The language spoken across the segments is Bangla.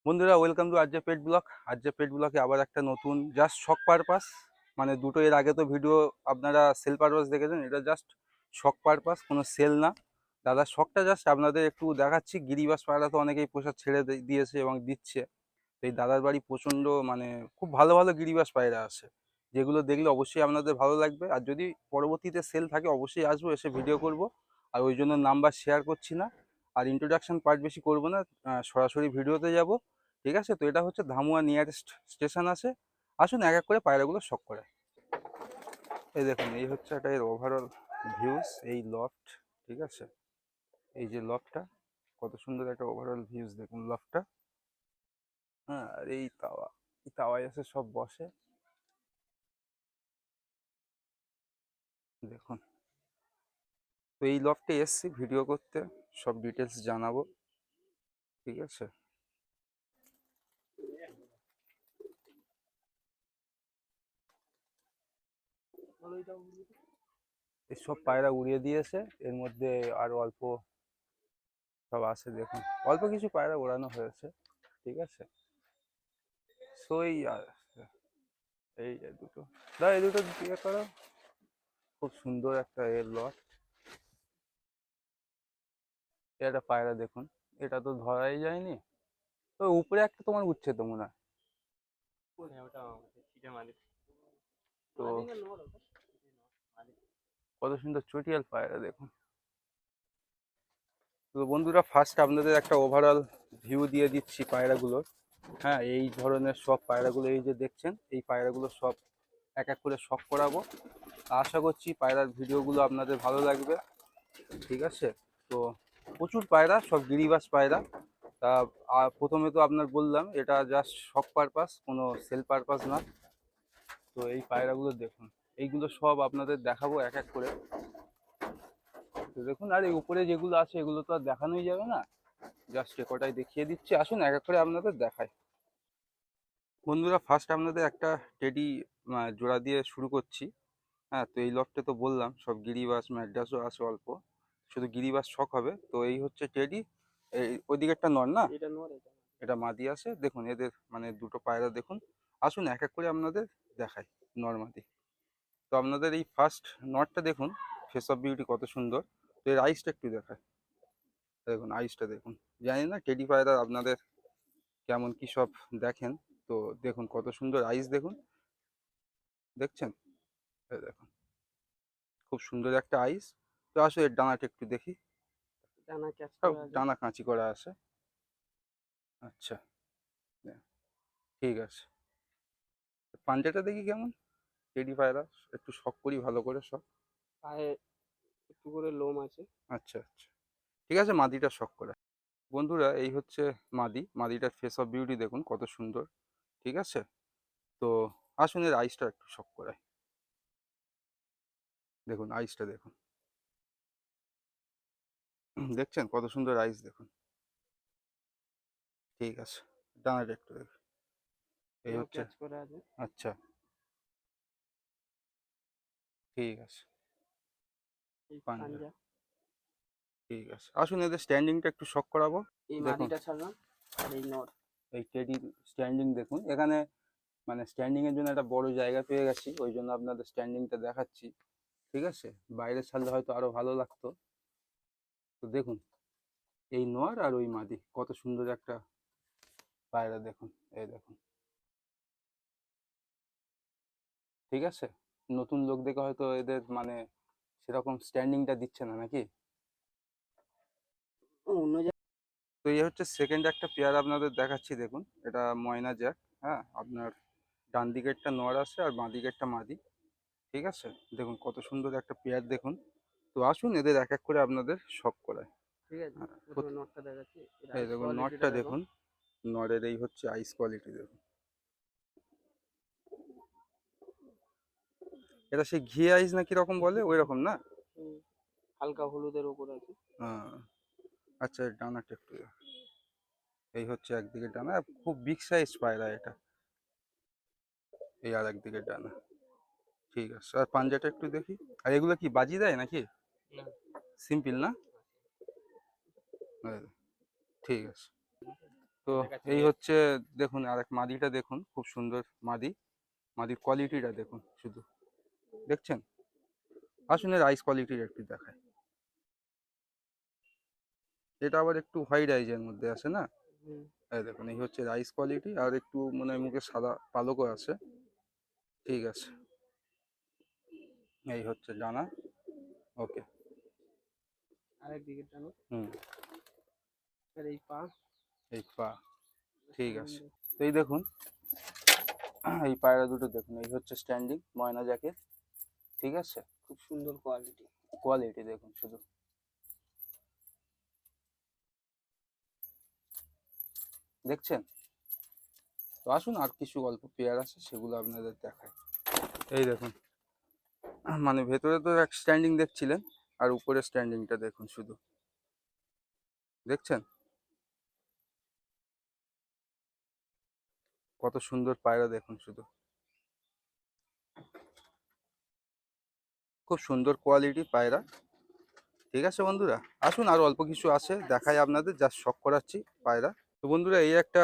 বন্ধুরা, welcome to RJ pet blog. RJ pet ব্লগে আবার একটা নতুন জাস্ট শখ পারপাস, মানে দুটো এর আগে তো ভিডিও আপনারা সেল পারপাস দেখেছেন, এটা জাস্ট শখ পারপাস, কোনো সেল না। দাদার শখটা জাস্ট আপনাদের একটু দেখাচ্ছি। গিরিবাস পায়রা তো অনেকেই পোষা ছেড়ে দিয়েছে এবং দিচ্ছে। তো এই দাদার বাড়ি প্রচণ্ড মানে খুব ভালো ভালো গিরিবাস পায়রা আছে, যেগুলো দেখলে অবশ্যই আপনাদের ভালো লাগবে। আর যদি পরবর্তীতে সেল থাকে অবশ্যই আসবো, এসে ভিডিও করব। আর ওই জন্য নাম্বার শেয়ার করছি না, আর ইন্ট্রোডাকশন পার্ট বেশি করবো না, সরাসরি ভিডিওতে যাব। ঠিক আছে, তো এটা হচ্ছে ধামুয়া নিয়ারেস্ট স্টেশন আছে। আসুন এক এক করে পায়রাগুলো শখ করে। এই দেখুন, এই হচ্ছে একটা এর ওভারঅল ভিউজ, এই লফট। ঠিক আছে, এই যে লফটটা, কত সুন্দর একটা ওভারঅল ভিউজ দেখুন লফটটা। হ্যাঁ, আর এই তাওয়ায় এসে সব বসে দেখুন। তো এই লফটে এসছি ভিডিও করতে, সব ডিটেলস জানাবো। ঠিক আছে, এই সব পায়রা উড়িয়ে দিয়েছে, এর মধ্যে আর অল্প সব আছে দেখুন। অল্প কিছু পায়রা ওড়ানো হয়েছে। ঠিক আছে, সো এই যে দুটো, এই দুটো দিয়ে করো। খুব সুন্দর একটা এর লট। এটা পায়রা দেখুন, এটা তো ধরাই যায়নি। তো উপরে একটা তোমার উঠছে তো মনে হয়। তো কত সুন্দর চটিয়াল পায়রা দেখুন। তো বন্ধুরা, ফার্স্ট আপনাদের একটা ওভারঅল ভিউ দিয়ে দিচ্ছি পায়রাগুলোর। হ্যাঁ, এই ধরনের সব পায়রাগুলো এই যে দেখছেন, এই পায়রাগুলো সব এক এক করে শখ করাবো। আশা করছি পায়রার ভিডিওগুলো আপনাদের ভালো লাগবে। ঠিক আছে, তো প্রচুর পায়রা, সব গিরিবাস পায়রা। তা প্রথমে তো আপনার বললাম এটা জাস্ট শখ পারপাস, কোনো সেল পারপাস না। তো এই পায়রাগুলো দেখুন, এইগুলো সব আপনাদের দেখাবো এক এক করে। তো দেখুন, আর এই উপরে যেগুলো আছে এগুলো তো আর দেখানোই যাবে না, জাস্ট এ কটাই দেখিয়ে দিচ্ছি। আসুন এক এক করে আপনাদের দেখাই। বন্ধুরা, ফার্স্ট আপনাদের একটা টেডি জোড়া দিয়ে শুরু করছি। হ্যাঁ, তো এই লফটে তো বললাম সব গিরিবাস ম্যাকডাসও আছে অল্প, শুধু গিরিবাস শখ হবে। তো এই হচ্ছে টেডি, এই ওইদিকে একটা নর না, এটা মাদি আছে দেখুন। এদের মানে দুটো পায়রা দেখুন। আসুন এক এক করে আপনাদের দেখাই নর মাদি। তো আপনাদের এই ফার্স্ট নটটা দেখুন, ফেস অফ বিউটি কত সুন্দর। তো এর আইসটা একটু দেখায়, দেখুন আইসটা দেখুন। জানি না টেডি পায়রা আপনাদের কেমন কি সব দেখেন। তো দেখুন কত সুন্দর আইস দেখুন, দেখছেন? এই দেখুন, খুব সুন্দর একটা আইস। তো আসলে এর ডানাটা একটু দেখি। ডানা কাঁচি করা আছে। আচ্ছা, ঠিক আছে। পাঞ্জাটা দেখি কেমন। টেডি পায়রা একটু শখ করি ভালো করে সব। পায়ে একটু করে লোম আছে। আচ্ছা আচ্ছা, ঠিক আছে, মাদিটা শখ করে। বন্ধুরা, এই হচ্ছে মাদি। মাদিটার ফেস অফ বিউটি দেখুন কত সুন্দর। ঠিক আছে, তো আসুন এর আইসটা একটু শখ করাই। দেখুন আইসটা দেখুন, দেখছেন কত সুন্দর আইস দেখুন। ঠিক আছে, ডানাটা একটু দেখুন। এই হচ্ছে, ক্যাচ করা আছে। আচ্ছা, ঠিক আছে। এই পাঞ্জা, পাঞ্জা, ঠিক আছে। আসুন এদের স্ট্যান্ডিংটা একটু শখ করাবো। এই দেখুন মাদিটা ছাড়লাম আর এই নর। এই টেডি স্ট্যান্ডিং দেখুন। এখানে মানে স্ট্যান্ডিং এর জন্য একটা বড় জায়গা পেয়ে গেছি, ওই জন্য আপনাদের স্ট্যান্ডিংটা দেখাচ্ছি। ঠিক আছে, বাইরে ছাড়লে হয়তো আরো ভালো লাগতো। তো দেখুন, এই নর আর ওই মাদি কত সুন্দর একটা পায়রা দেখুন। এই দেখুন, ঠিক আছে। নতুন লোক দেখে হয়তো এদের মানে সেরকম স্ট্যান্ডিংটা দিচ্ছে না নাকি। অন্য তো এই হচ্ছে সেকেন্ড একটা পেয়ার আপনাদের দেখাচ্ছি দেখুন। এটা ময়না জ্যাক। হ্যাঁ, আপনার ডান দিকেরটা নর আছে আর বাঁ দিকেরটা মাদি। ঠিক আছে, দেখুন কত সুন্দর একটা পেয়ার দেখুন। তো আসুন এদের এক এক করে আপনাদের শখ করায়। ঠিক আছে, হ্যাঁ, প্রথমে নটটা দেখাচ্ছি, এর এই আইস দেখুন কোয়ালিটিটা নটটা দেখো। দেখুন। নরের এই হচ্ছে আইস কোয়ালিটি দেখুন। এটা সেই ঘি আইস না কিরকম বলে ওই রকম না? হুম, হালকা হলুদের ওপর আছে। আহ, আচ্ছা, এর ডানাটা একটু দেখুন। এই হচ্ছে একদিকে ডানা, খুব বিগ সাইজ পায়রা এটা। এই আর একদিকে ডানা। ঠিক আছে, আর পাঞ্জাটা একটু দেখি। আর এগুলো কি বাজি দেয় নাকি? না, সিম্পল না? এই, ঠিক আছে। তো দেখাচ্ছি এই যে হচ্ছে দেখুন আরেক মাদিটা দেখুন, খুব সুন্দর মাদি। মাদির কোয়ালিটিটা দেখুন শুধু, দেখছেন? আসুন এর আইস কোয়ালিটির একটু দেখায়। এটা আবার একটু হোয়াইট আইজের মধ্যে আছে না? হুম, এই দেখুন এই হচ্ছে রাইস কোয়ালিটি, আর একটু মনে হয় মুখে সাদা পালকও আছে। ঠিক আছে, এই হচ্ছে ডানা। ওকে। আরেক দিকে টানো। হুম। আর এই পা এই পা। ঠিক আছে। সুন্দর। তো এই দেখুন এই পায়রা দুটো দেখুন, এই হচ্ছে স্ট্যান্ডিং ময়না জ্যাকেট। ঠিক আছে, খুব সুন্দর কোয়ালিটি। কোয়ালিটি দেখুন শুধু, দেখছেন? তো আসুন আর কিছু অল্প পেয়ার আছে, সেগুলো আপনাদের দেখায়। এই দেখুন, মানে ভেতরে তো এক স্ট্যান্ডিং দেখছিলেন, আর উপরে স্ট্যান্ডিংটা দেখুন শুধু, দেখছেন? কত সুন্দর পায়রা দেখুন শুধু, খুব সুন্দর কোয়ালিটি পায়রা। ঠিক আছে বন্ধুরা, আসুন আর অল্প কিছু আছে দেখাই আপনাদের, যা শখ করাচ্ছি পায়রা। তো বন্ধুরা এই একটা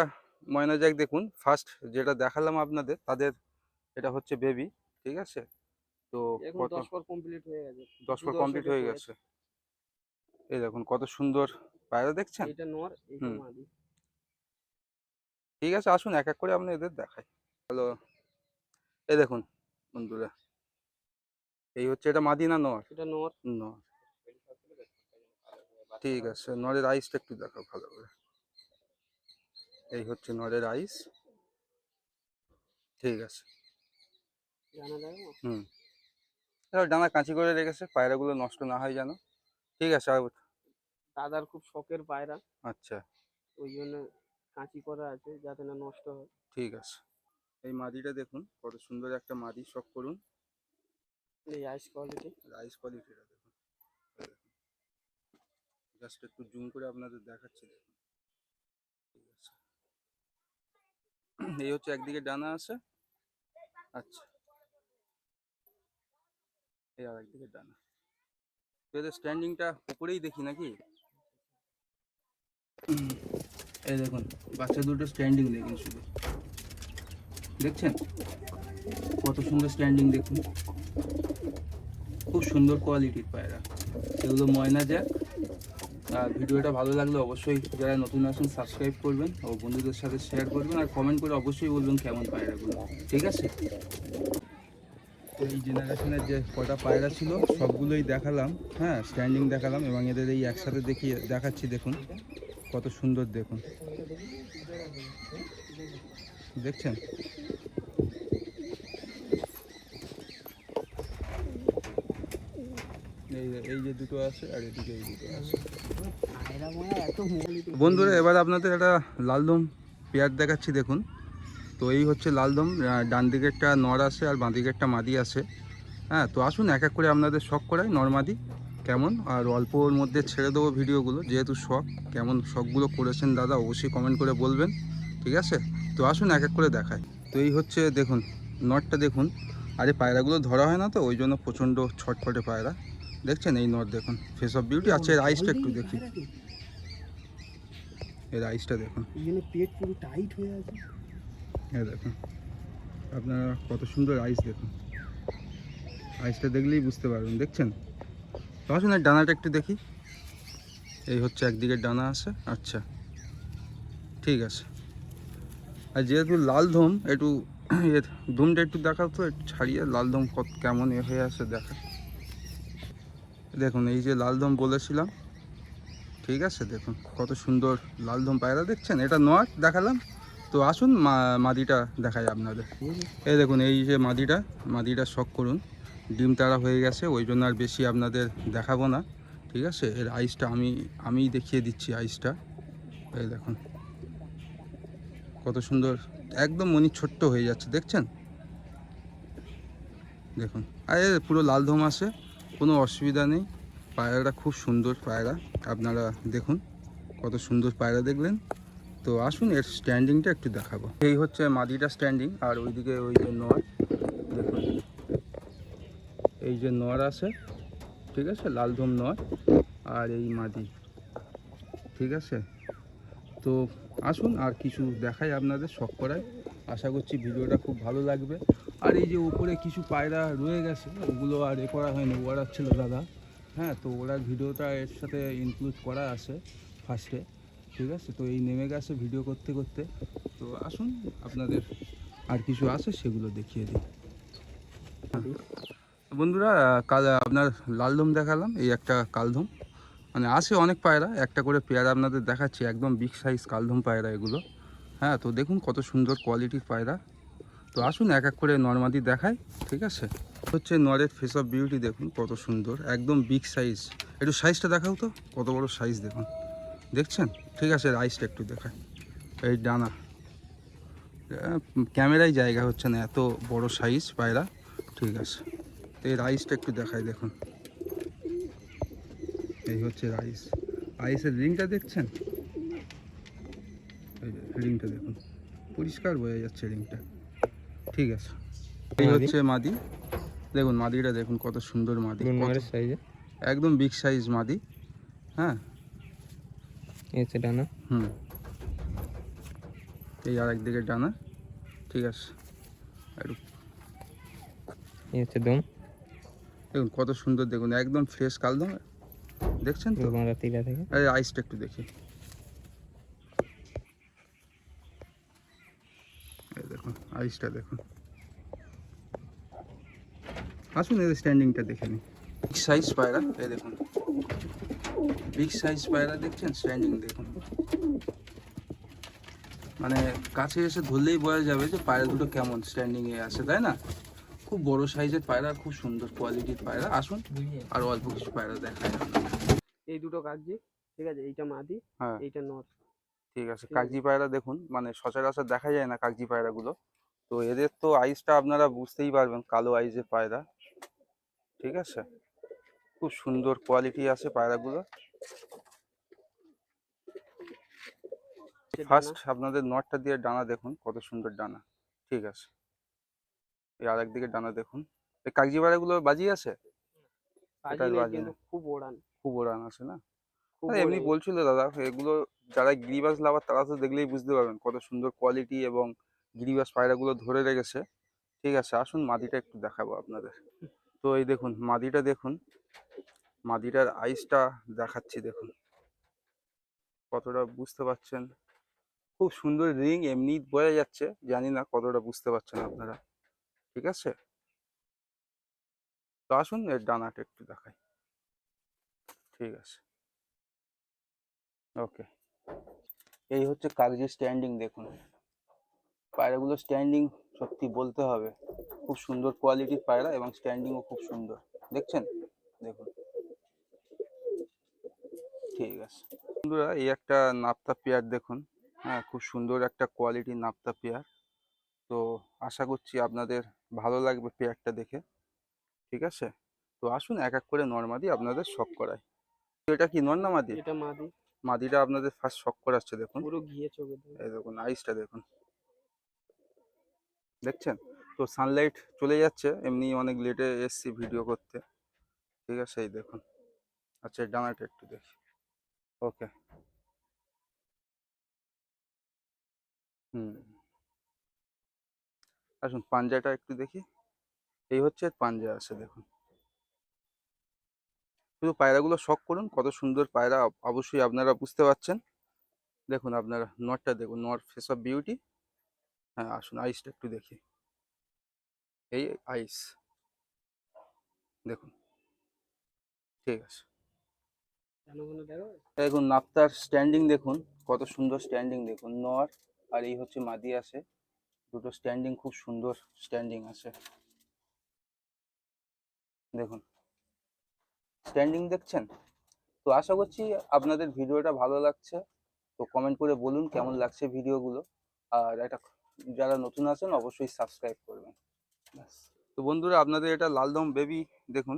ময়না জ্যাক দেখুন, ফার্স্ট যেটা দেখালাম আপনাদের তাদের, এটা হচ্ছে বেবি। ঠিক আছে, তো এখন কত 10 পর কমপ্লিট হয়ে গেছে। 10 পর দু কমপ্লিট দশকে হয়ে পড়ে। গেছে। এই দেখুন কত সুন্দর পায়রা, দেখছেন? এইটা নর, এইটা হুম। মাদি। ঠিক আছে, আসুন এক এক করে আপনি এদের দেখাই। হ্যালো, এই দেখুন বন্ধুরা, এই হচ্ছে, এটা মাদি না নর? এটা নর। নর। ঠিক আছে, নরের আইসটা একটু দেখাও ভালো করে। এই হচ্ছে নরের আইস। ঠিক আছে। জানা যায় না। হুম। এবার ডানা কাঁচি করে রেখেছে, পায়রাগুলো নষ্ট না হয় যেন। ঠিক আছে, আর দাদার খুব শখের পায়রা, আচ্ছা, ওই জন্য কাঁচি করা আছে যাতে না নষ্ট হয়। ঠিক আছে। এই মাদিটা দেখুন কত সুন্দর একটা মাদি, শখ করুন। এই আইস কোয়ালিটি। রাইস কোয়ালিটিটা দেখুন, জাস্ট একটু জুম করে আপনাদের দেখাচ্ছি দেখুন। ঠিক আছে, এই হচ্ছে একদিকে ডানা আছে। আচ্ছা, এই আর একদিকে ডানা। তো এদের স্ট্যান্ডিংটা উপরেই দেখি নাকি? এই দেখুন বাচ্চা দুটো স্ট্যান্ডিং দেখুন শুধু, দেখছেন? কত সুন্দর স্ট্যান্ডিং দেখুন, খুব সুন্দর কোয়ালিটির পায়রা। এগুলো ময়না জ্যাক। আর ভিডিওটা ভালো লাগলে অবশ্যই যারা নতুন আছেন সাবস্ক্রাইব করবেন, ও বন্ধুদের সাথে শেয়ার করবেন, আর কমেন্ট করে অবশ্যই বলবেন কেমন পায়রাগুলো। ঠিক আছে, তো এই জেনারেশনের যে কটা পায়রা ছিল সবগুলোই দেখালাম। হ্যাঁ, স্ট্যান্ডিং দেখালাম, এবং এদের এই একসাথে দেখাচ্ছি দেখুন, কত সুন্দর দেখুন, দেখছেন? এই যে দুটো আছে, আর এদিকে এই দুটো আছে। পায়রা মনে এত কোয়ালিটি। বন্ধুরা এবার আপনাদের একটা লালদম পেয়ার দেখাচ্ছি দেখুন। তো এই হচ্ছে লালদম, ডান দিকে একটা নর আছে আর বাঁ দিকে একটা মাদি আছে। হ্যাঁ, তো আসুন এক এক করে আপনাদের শখ করাই নরমাদি কেমন, আর অল্পর মধ্যে ছেড়ে দেবো ভিডিওগুলো, যেহেতু শখ। কেমন শখগুলো করেছেন দাদা অবশ্যই কমেন্ট করে বলবেন। ঠিক আছে, তো আসুন এক এক করে দেখাই। তো এই হচ্ছে দেখুন নটটা দেখুন, আর এই পায়রাগুলো ধরা হয় না তো ওই জন্য প্রচণ্ড ছটফটে পায়রা। দেখছেন এই নট দেখুন, ফেস অফ বিউটি। আচ্ছা এর আইসটা একটু দেখি, এর আইসটা দেখুন। এই জন্য পেট পুরো টাইট হয়ে আছে। হ্যাঁ দেখুন, আপনারা কত সুন্দর আইস দেখুন, আইসটা দেখলেই বুঝতে পারবেন, দেখছেন? তো আসুন এর ডানাটা একটু দেখি। এই হচ্ছে একদিকে ডানা আছে। আচ্ছা, ঠিক আছে। আর যেহেতু লাল ধম, একটু এর ধুমটা একটু দেখাও তো, একটু ছাড়িয়ে লাল ধম কত কেমন এ হয়ে আছে দেখা। দেখুন এই যে লাল ধম বলেছিলাম। ঠিক আছে, দেখুন কত সুন্দর লাল ধম পায়রা, দেখছেন? এটা নট দেখালাম, তো আসুন মাদিটা দেখাই আপনাদের। এই দেখুন এই যে মাদিটা শখ করুন, ডিম তারা হয়ে গেছে, ওই জন্য আর বেশি আপনাদের দেখাবো না। ঠিক আছে, এর আইসটা আমি দেখিয়ে দিচ্ছি আইসটা। এই দেখুন কত সুন্দর, একদম মনি ছোট্ট হয়ে যাচ্ছে, দেখছেন? দেখুন, আর এর পুরো লাল ধোম আছে, কোনো অসুবিধা নেই। পায়রাটা খুব সুন্দর পায়রা, আপনারা দেখুন কত সুন্দর পায়রা দেখলেন। তো আসুন এর স্ট্যান্ডিংটা একটু দেখাবো। এই হচ্ছে মাদিটা স্ট্যান্ডিং, আর ওইদিকে ওই যে নর দেখুন, এই যে নর আছে। ঠিক আছে, লালধম নর, আর এই মাদি। ঠিক আছে, তো আসুন আর কিছু দেখাই আপনাদের, শখ করায়। আশা করছি ভিডিওটা খুব ভালো লাগবে। আর এই যে উপরে কিছু পায়রা রয়ে গেছে, ওগুলো আর করা হয়নি, ওড়াচ্ছিল দাদা। হ্যাঁ, তো ওড়ার ভিডিওটা এর সাথে ইনক্লুড করা আছে ফার্স্টে। ঠিক আছে, তো এই নেমে গেছে ভিডিও করতে করতে। তো আসুন আপনাদের আর কিছু আছে সেগুলো দেখিয়ে দিই। বন্ধুরা, কাল আপনার লালদম দেখালাম, এই একটা কালদম। মানে আছে অনেক পায়রা, একটা করে পেয়ারা আপনাদের দেখাচ্ছি, একদম বিগ সাইজ কালদম পায়রা এগুলো। হ্যাঁ, তো দেখুন কত সুন্দর কোয়ালিটির পায়রা। তো আসুন এক এক করে নর্মাদি দেখাই। ঠিক আছে, হচ্ছে নরের ফেস অফ বিউটি, দেখুন কত সুন্দর, একদম বিগ সাইজ। একটু সাইজটা দেখাও তো, কত বড় সাইজ দেখুন, দেখছেন? ঠিক আছে, রাইসটা একটু দেখায়। এই ডানা, ক্যামেরায় জায়গা হচ্ছে না, এত বড় সাইজ পায়রা। ঠিক আছে, তো এই রাইসটা একটু দেখায়, দেখুন এই হচ্ছে রাইস। রাইসের রিংটা দেখছেন? এই যে রিংটা দেখুন, পরিষ্কার বোঝা যাচ্ছে রিংটা। ঠিক আছে, এই হচ্ছে মাদি। দেখুন মাদিটা দেখুন কত সুন্দর মাদি, সাইজে একদম বিগ সাইজ মাদি। হ্যাঁ, এসে ডানা। হুম, এই আর একদিকে ডানা। ঠিক আছে, একটু এই হচ্ছে দম। দেখুন কত সুন্দর, দেখুন একদম ফ্রেশ কালদম, দেখছেন তো? তিলা থেকে এই আইসটা একটু দেখি, এই দেখুন আইসটা দেখুন। আসুন এদের স্ট্যান্ডিংটা দেখে নিই। বিগ সাইজ পায়রা, এই দেখুন বিগ সাইজ পায়রা, দেখছেন স্ট্যান্ডিং দেখুন। মানে কাছে এসে ধরলেই বোঝা যাবে যে পায়রা দুটো কেমন স্ট্যান্ডিংয়ে আছে, তাই না? খুব বড় সাইজের পায়রা, খুব সুন্দর কোয়ালিটির পায়রা। আসুন আর অল্প কিছু পায়রা দেখায় আপনাদের। এই দুটো কাগজি, ঠিক আছে, এইটা মাদি, হ্যাঁ, এইটা নর। ঠিক আছে। ঠিক আছে। কাগজি পায়রা দেখুন, মানে সচরাচর দেখা যায় না কাগজি পায়রাগুলো। তো এদের তো আইসটা আপনারা বুঝতেই পারবেন, কালো আইজের পায়রা। ঠিক আছে, খুব সুন্দর কোয়ালিটি আছে পায়রাগুলো। যে ফার্স্ট ডানা, আপনাদের নটটা দিয়ে ডানা দেখুন, কত সুন্দর ডানা। ঠিক আছে, এই আরেকদিকে ডানা দেখুন। এই কাগজি পায়রাগুলো বাজি আছে? এটা কাজি নেই বাজি কিন্তু না, খুব ওড়ান, খুব ওড়ান আছে না? খুব আরে এমনি ওড়ে। বলছিল দাদা, এগুলো যারা গিরিবাজ লাভার তারা তো দেখলেই বুঝতে পারবেন কত সুন্দর কোয়ালিটি এবং গিরিবাজ পায়রাগুলো ধরে রেখেছে। ঠিক আছে, আসুন মাদিটা একটু দেখাবো আপনাদের। তো এই দেখুন মাদিটা দেখুন, মাদিটার আইসটা দেখাচ্ছি দেখুন, কতটা বুঝতে পারছেন? খুব সুন্দর রিং, এমনি বোঝা যাচ্ছে, জানি না কতটা বুঝতে পারছেন আপনারা। ঠিক আছে, তো আসুন এর ডানাটা একটু দেখাই। ঠিক আছে, ওকে। এই হচ্ছে কাগজি স্ট্যান্ডিং, দেখুন পায়রাগুলো স্ট্যান্ডিং সত্যি বলতে হবে, খুব সুন্দর কোয়ালিটির পায়রা এবং স্ট্যান্ডিংও খুব সুন্দর, দেখছেন? দেখুন, ঠিক আছে বন্ধুরা, এই একটা নাপ্তা পেয়ার দেখুন। হ্যাঁ, খুব সুন্দর একটা কোয়ালিটির নাপ্তা পেয়ার। তো আশা করছি আপনাদের ভালো লাগবে পেয়ারটা দেখে। ঠিক আছে, তো আসুন এক এক করে নর্মাদি আপনাদের শখ করাই। তো এটা কি নর না মাদি? এটা মাদি, মাদিটা আপনাদের ফার্স্ট শখ করাচ্ছে, দেখুন পুরো ঘিয়ে চোখে দেয়। এই দেখুন আইসটা দেখুন, দেখছেন? তো সানলাইট চলে যাচ্ছে, এমনি অনেক লেটে এসছি ভিডিও করতে। ঠিক আছে, এই দেখুন। আচ্ছা, এর ডানাটা একটু দেখি। ওকে, হুম, আসুন পাঞ্জাটা একটু দেখি। এই হচ্ছে এর পাঞ্জা আছে, দেখুন। শুধু পায়রাগুলো শখ করুন, কত সুন্দর পায়রা, অবশ্যই আপনারা বুঝতে পারছেন। দেখুন আপনারা নরটা দেখুন, নর ফেস অফ বিউটি। হ্যাঁ, আসুন আইসটা একটু দেখি, এই আইস দেখুন। ঠিক আছে, কেন কোনো দেখো, দেখুন নাপ্তার স্ট্যান্ডিং দেখুন, কত সুন্দর স্ট্যান্ডিং দেখুন, নর আর এই হচ্ছে মাদি আছে, দুটো স্ট্যান্ডিং খুব সুন্দর স্ট্যান্ডিং আছে, দেখুন স্ট্যান্ডিং দেখছেন? তো আশা করছি আপনাদের ভিডিওটা ভালো লাগছে। তো কমেন্ট করে বলুন কেমন লাগছে ভিডিওগুলো। আর একটা, যারা নতুন আছেন অবশ্যই সাবস্ক্রাইব করবেন। ব্যাস। তো বন্ধুরা, আপনাদের এটা লালদম বেবি দেখুন।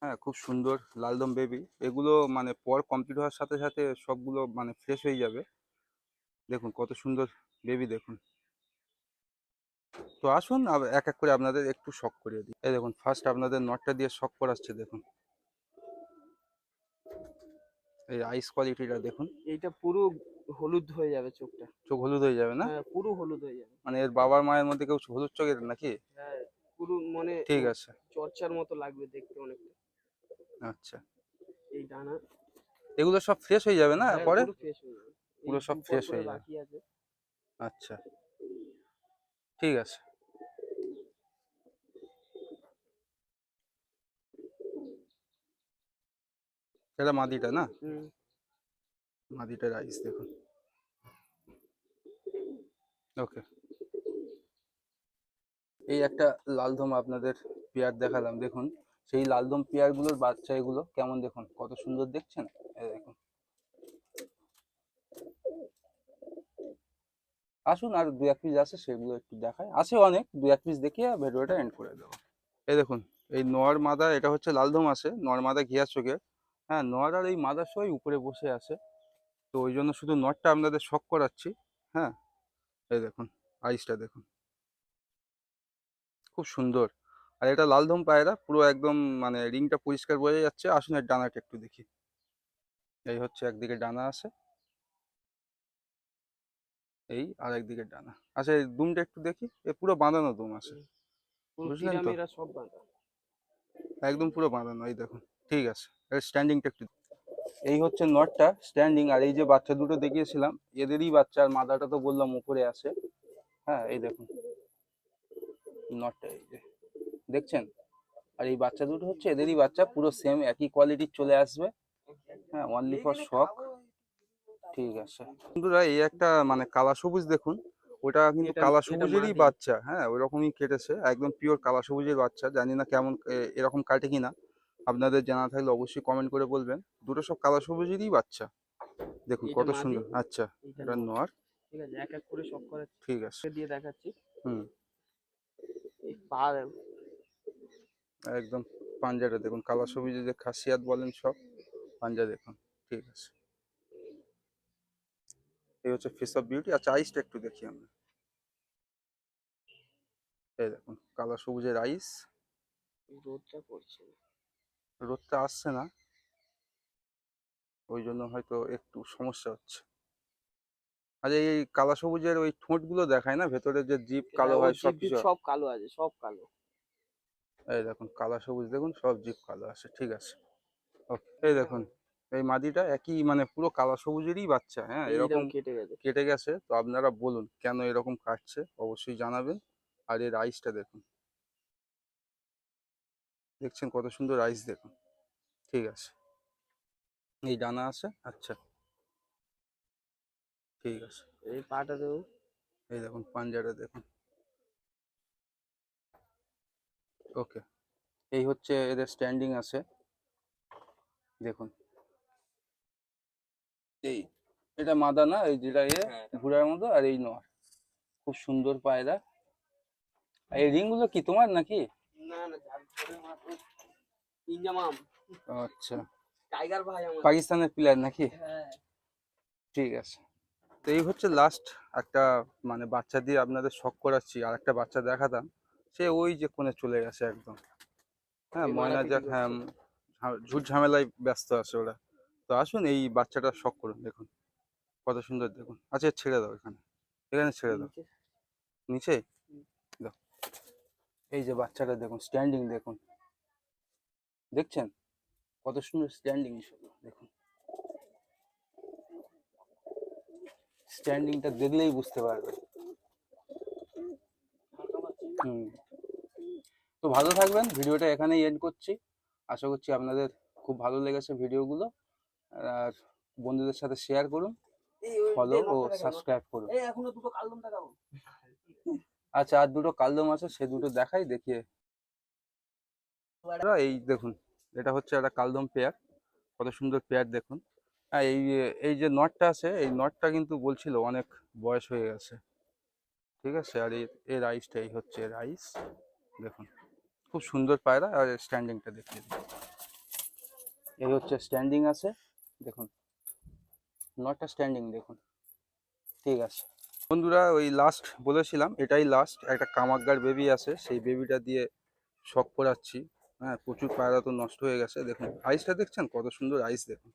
হ্যাঁ, খুব সুন্দর লালদম বেবি, এগুলো মানে পর কমপ্লিট হওয়ার সাথে সাথে সবগুলো মানে ফ্রেশ হয়ে যাবে। দেখুন কত সুন্দর বেবি দেখুন। তো আসুন এক এক করে আপনাদের একটু শখ করিয়ে দিই। এই দেখুন ফার্স্ট আপনাদের নটটা দিয়ে শখ করাচ্ছে, দেখুন এই আইস কোয়ালিটিটা দেখুন। এইটা পুরো হলুদ হয়ে যাবে চোখটা। চোখ হলুদ হয়ে যাবে না? হ্যাঁ, পুরো হলুদ হয়ে যাবে। মানে এর বাবার মায়ের মধ্যে কেউ হলুদ চোখের নাকি? হ্যাঁ, পুরো মানে ঠিক আছে। চর্চার মতো লাগবে দেখতে অনেকটা। আচ্ছা, এই ডানা। এগুলো সব ফ্রেশ হয়ে যাবে না হ্যাঁ, পরে? পুরো ফ্রেশ হয়ে যাবে। পুরো এই সব 2 পর ফ্রেশ করে হয়ে যাবে। বাকি আছে। আচ্ছা, ঠিক আছে। এটা মাদিটা না? হুম। মাদিটার আইস দেখুন। ওকে। এই একটা লালদম আপনাদের পেয়ার দেখালাম, দেখুন সেই লালদম পেয়ারগুলোর বাচ্চা এগুলো কেমন দেখুন, কত সুন্দর দেখছেন। এই দেখুন, আসুন আর দু এক পিস আছে সেগুলো একটু দেখায়, আছে অনেক, দু এক পিস দেখিয়ে ভিডিওটা এন্ড করে দেবো। এই দেখুন, এই নোয়ার মাদা, এটা হচ্ছে লালদম আছে, নোয়ার মাদা ঘিয়া চোখে। হ্যাঁ, নোয়ার আর এই মাদার সবাই উপরে বসে আছে, তো ওই জন্য শুধু নটটা আপনাদের শখ করাচ্ছি। হ্যাঁ, এই দেখুন আইসটা দেখুন, খুব সুন্দর। আর এটা লালদম পায়রা, পুরো একদম মানে রিংটা পরিষ্কার বোঝা যাচ্ছে। আসুন এর ডানাটা একটু দেখি। এই হচ্ছে একদিকে ডানা আছে, এই আর একদিকে ডানা। আচ্ছা, এই দুমটা একটু দেখি, এ পুরো বাঁধানো দুম আছে, পুরো বুঝলেন টিরা তো? মেরা সব বাঁধা। একদম পুরো বাঁধানো, এই দেখুন। ঠিক আছে, এর স্ট্যান্ডিংটা একটু। এই হচ্ছে নটটা স্ট্যান্ডিং, আর এই যে বাচ্চা দুটো দেখিয়েছিলাম এদেরই বাচ্চা, আর মাদাটা তো বললাম উপরে আছে। হ্যাঁ, এই দেখুন নটটা, এই যে দেখছেন। আর এই বাচ্চা দুটো হচ্ছে এদেরই বাচ্চা, পুরো সেম একই কোয়ালিটির চলে আসবে। হ্যাঁ, অনলি ফর শখ। ঠিক আছে বন্ধুরা, এই একটা মানে কালা সবুজ দেখুন, ওটা কিন্তু এটা কালা এটা সবুজেরই মাদি। বাচ্চা। হ্যাঁ, ওই রকমই কেটেছে, একদম পিওর কালা সবুজের বাচ্চা। জানি না কেমন এরকম কাটে কিনা, আপনাদের জানা থাকলে অবশ্যই কমেন্ট করে বলবেন। দুটো সব কালা সবুজেরই বাচ্চা, দেখুন এইটা কত মাদি, সুন্দর। আচ্ছা, এইটা এটা নর। নোয়ার। ঠিক আছে, এক এক করে সব করে ঠিক আছে। দিয়ে দেখাচ্ছি। হুম, এই পা একদম পাঞ্জাটা দেখুন, কালা সবুজের যে খাসিয়াত বলেন সব, পাঞ্জা দেখুন। ঠিক আছে, এই হচ্ছে ফেস অফ বিউটি। আচ্ছা, আইসটা একটু দেখি আমরা। এই দেখুন কালা সবুজের আইস। রোদটা পড়ছে না। রোদটা আসছে না, ওই জন্য হয়তো একটু সমস্যা হচ্ছে। আচ্ছা, এই কালা সবুজের ওই ঠোঁটগুলো দেখায় না, ভেতরে যে জিভ কালো হ্যাঁ, ওর হয় জিভ টিপ সবকিছু। সব কালো আছে, সব কালো। এই দেখুন কালা সবুজ দেখুন, সব জিভ কালো আছে। ঠিক আছে, ওকে। এই দেখুন, এই মাদিটা একই মানে পুরো কালা সবুজেরই বাচ্চা। হ্যাঁ, এরকম এইরকম কেটে গেছে। কেটে গেছে, তো আপনারা বলুন কেন এরকম কাটছে, অবশ্যই জানাবেন। আর এর আইসটা দেখুন, দেখছেন কত সুন্দর আইস দেখুন। ঠিক আছে, এই ডানা আছে। আচ্ছা, ঠিক আছে। এই পাটা দেবো। এই দেখুন পাঞ্জাটা দেখুন। ওকে, এই হচ্ছে এদের স্ট্যান্ডিং আছে, দেখুন। এই এটা মাদা না, এই যেটা ঘোড়ার মতো, আর এই নর। খুব সুন্দর পায়রা। আর এই রিং গুলো কি তোমার নাকি? না না, ঝাড়খণ্ডের মাত্র ইনজামাম আচ্ছা, টাইগার ভাই আমার। পাকিস্তানের প্লেয়ার নাকি? হ্যাঁ। ঠিক আছে। তো এই হচ্ছে লাস্ট একটা মানে বাচ্চা দিয়ে আপনাদের শখ করাচ্ছি। আর একটা বাচ্চা দেখাতাম, সে ওই যে কোণে চলে গেছে একদম। হ্যাঁ, ওই ময়না মারাপিটি যাক, হ্যাঁ, করছে। ঝুট ঝামেলায় ব্যস্ত আছে ওরা। তো আসুন এই বাচ্চাটা শখ করুন, দেখুন কত সুন্দর দেখুন। আচ্ছা, ছেড়ে দাও এখানে, এখানে ছেড়ে দাও, নিচে। নিচে দাও। এই যে বাচ্চাটা দেখুন, স্ট্যান্ডিং দেখুন, দেখছেন কত সুন্দর স্ট্যান্ডিং দেখুন। স্ট্যান্ডিংটা দেখলেই বুঝতে পারবেন। হুম, তো ভালো থাকবেন, ভিডিওটা এখানেই এন্ড করছি। আশা করছি আপনাদের খুব ভালো লেগেছে ভিডিওগুলো। আর বন্ধুদের সাথে শেয়ার করুন, ফলো ও সাবস্ক্রাইব করুন। এখনো দুটো কালদম দেখাবো। আচ্ছা, আর দুটো কালদম আছে, সে দুটো দেখাই দেখিয়ে। এই দেখুন, এটা হচ্ছে একটা কালদম পেয়ার, কত সুন্দর পেয়ার দেখুন। হ্যাঁ, এই এই যে নটটা আছে, এই নটটা কিন্তু বলছিল অনেক বয়স হয়ে গেছে। ঠিক আছে, আর এর আইসটা, এই হচ্ছে এর আইস দেখুন, খুব সুন্দর পায়রা। আর স্ট্যান্ডিংটা দেখিয়ে দিই, এই হচ্ছে স্ট্যান্ডিং আছে দেখুন, নটটা স্ট্যান্ডিং দেখুন। ঠিক আছে বন্ধুরা, ওই লাস্ট বলেছিলাম, এটাই লাস্ট। একটা কামাক্কার বেবি আছে, সেই বেবিটা দিয়ে শখ করাচ্ছি। হ্যাঁ, প্রচুর পায়রা তো নষ্ট হয়ে গেছে। দেখুন আইসটা দেখছেন কত সুন্দর আইস দেখুন।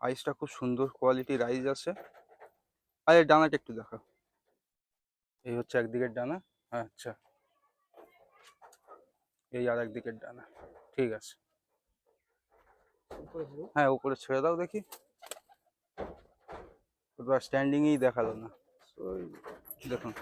আইসটা খুব সুন্দর কোয়ালিটির আইস আছে। আর এর ডানাটা একটু দেখা। এই হচ্ছে একদিকের ডানা। আচ্ছা, এই আর একদিকের ডানা। ঠিক আছে, উপরে হবে। হ্যাঁ উপরে ছেড়ে দাও দেখি। ওটা স্ট্যান্ডিংই দেখালো না। ওই দেখুন